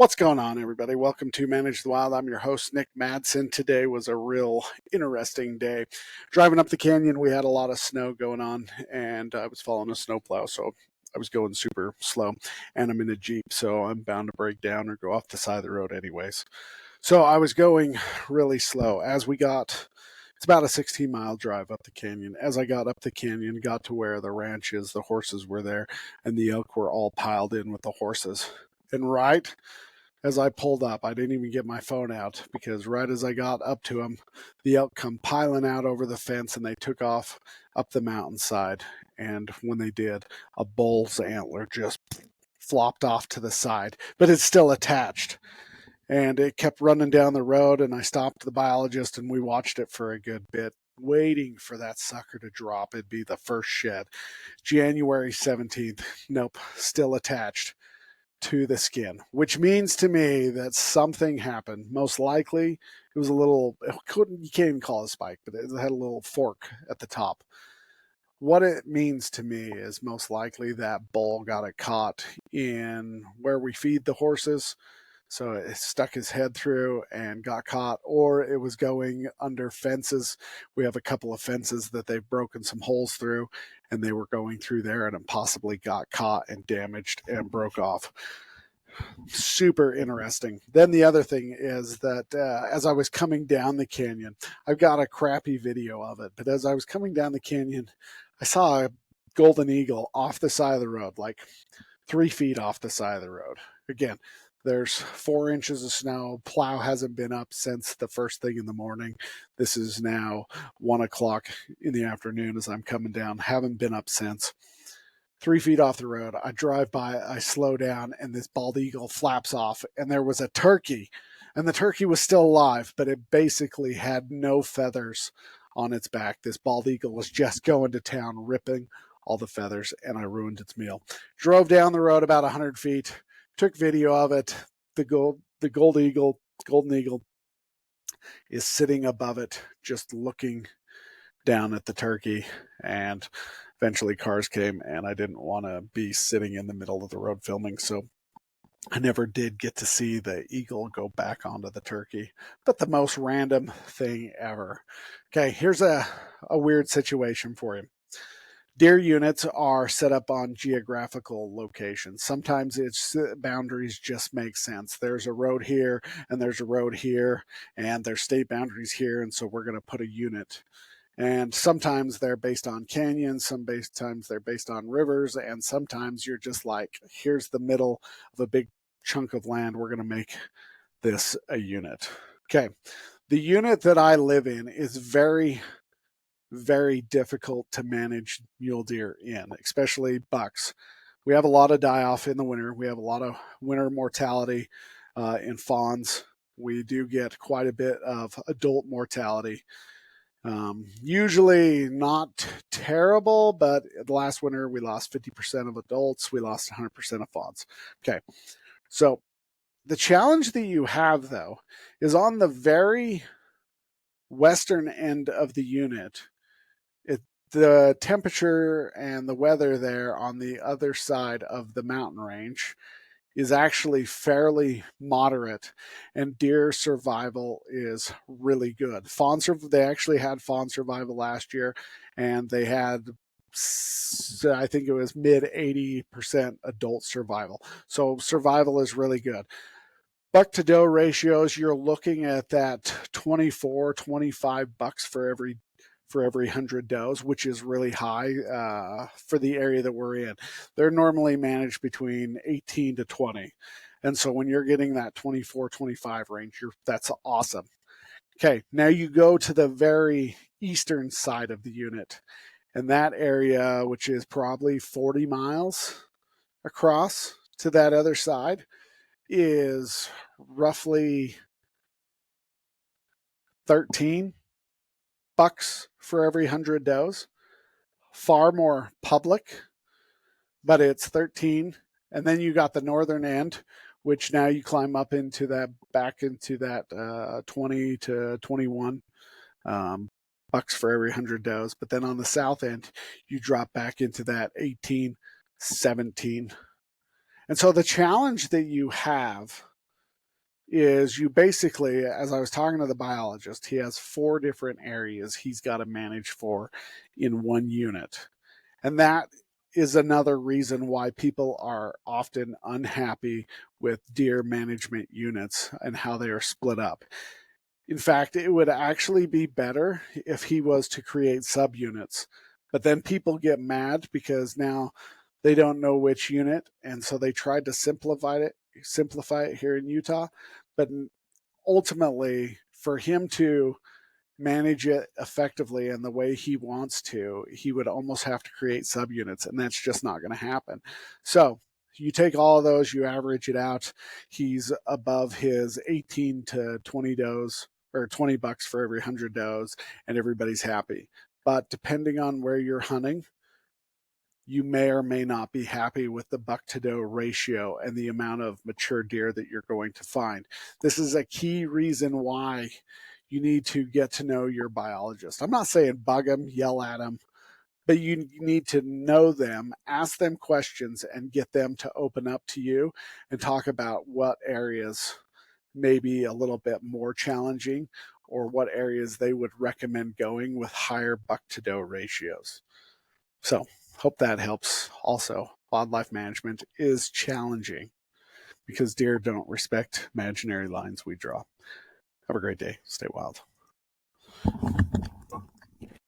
What's going on, everybody? Welcome to Manage the Wild. I'm your host, Nick Madsen. Today was a real interesting day. Driving up the canyon, we had a lot of snow going on, and I was following a snowplow, so I was going super slow, and I'm in a Jeep, so I'm bound to break down or go off the side of the road anyways. So I was going really slow. It's about a 16-mile drive up the canyon. As I got up the canyon, got to where the ranch is, the horses were there, and the elk were all piled in with the horses. And right as I pulled up, I didn't even get my phone out because right as I got up to them, the elk come piling out over the fence and they took off up the mountainside. And when they did, a bull's antler just flopped off to the side, but it's still attached. And it kept running down the road, and I stopped the biologist and we watched it for a good bit, waiting for that sucker to drop. It'd be the first shed. January 17th. Nope, still attached to the skin, which means to me that something happened. Most likely, it was you can't even call it a spike, but it had a little fork at the top. What it means to me is most likely that bull got it caught in where we feed the horses. So it stuck his head through and got caught, or it was going under fences. We have a couple of fences that they've broken some holes through, and they were going through there and it possibly got caught and damaged and broke off. Super interesting. Then the other thing is that as I was coming down the canyon, I've got a crappy video of it, but as I was coming down the canyon, I saw a golden eagle off the side of the road, like 3 feet off the side of the road. Again, there's 4 inches of snow. Plow hasn't been up since the first thing in the morning. This is now 1 o'clock in the afternoon as I'm coming down. Haven't been up since. 3 feet off the road. I drive by, I slow down, and this bald eagle flaps off, and there was a turkey. And the turkey was still alive, but it basically had no feathers on its back. This bald eagle was just going to town, ripping all the feathers, and I ruined its meal. Drove down the road about 100 feet, took video of it. The golden eagle is sitting above it, just looking down at the turkey, and eventually cars came, and I didn't want to be sitting in the middle of the road filming, so I never did get to see the eagle go back onto the turkey. But the most random thing ever. Okay, here's a weird situation for you. Deer units are set up on geographical locations. Sometimes its boundaries just make sense. There's a road here, and there's a road here, and there's state boundaries here, and so we're going to put a unit. And sometimes they're based on canyons, sometimes they're based on rivers, and sometimes you're just like, here's the middle of a big chunk of land. We're going to make this a unit. Okay. The unit that I live in is very, very difficult to manage mule deer in, especially bucks. We have a lot of die-off in the winter. We have a lot of winter mortality in fawns. We do get quite a bit of adult mortality. Usually not terrible, but the last winter we lost 50% of adults. We lost 100% of fawns. Okay. So the challenge that you have, though, is on the very western end of the unit. The temperature and the weather there on the other side of the mountain range is actually fairly moderate, and deer survival is really good. They actually had fawn survival last year, and they had, I think it was mid 80% adult survival. So survival is really good. Buck-to-doe ratios, you're looking at that 24, 25 bucks for every 100 does, which is really high for the area that we're in. They're normally managed between 18 to 20. And so when you're getting that 24, 25 range, that's awesome. Okay, now you go to the very eastern side of the unit. And that area, which is probably 40 miles across to that other side, is roughly 13 bucks for every 100 does. Far more public, but it's 13. And then you got the northern end, which now you climb up into back into that 20 to 21 bucks for every 100 does. But then on the south end, you drop back into that 18, 17. And so the challenge that you have is you basically, as I was talking to the biologist, he has 4 different areas he's got to manage for in one unit. And that is another reason why people are often unhappy with deer management units and how they are split up. In fact, it would actually be better if he was to create subunits. But then people get mad because now they don't know which unit, and so they tried to simplify it here in Utah. But ultimately, for him to manage it effectively and the way he wants to, he would almost have to create subunits, and that's just not going to happen. So you take all of those, you average it out. He's above his 18 to 20 does, or 20 bucks for every 100 does, and everybody's happy. But depending on where you're hunting, you may or may not be happy with the buck to doe ratio and the amount of mature deer that you're going to find. This is a key reason why you need to get to know your biologist. I'm not saying bug them, yell at them, but you need to know them, ask them questions, and get them to open up to you and talk about what areas may be a little bit more challenging or what areas they would recommend going with higher buck to doe ratios. So, hope that helps. Also, wildlife management is challenging because deer don't respect imaginary lines we draw. Have a great day. Stay wild.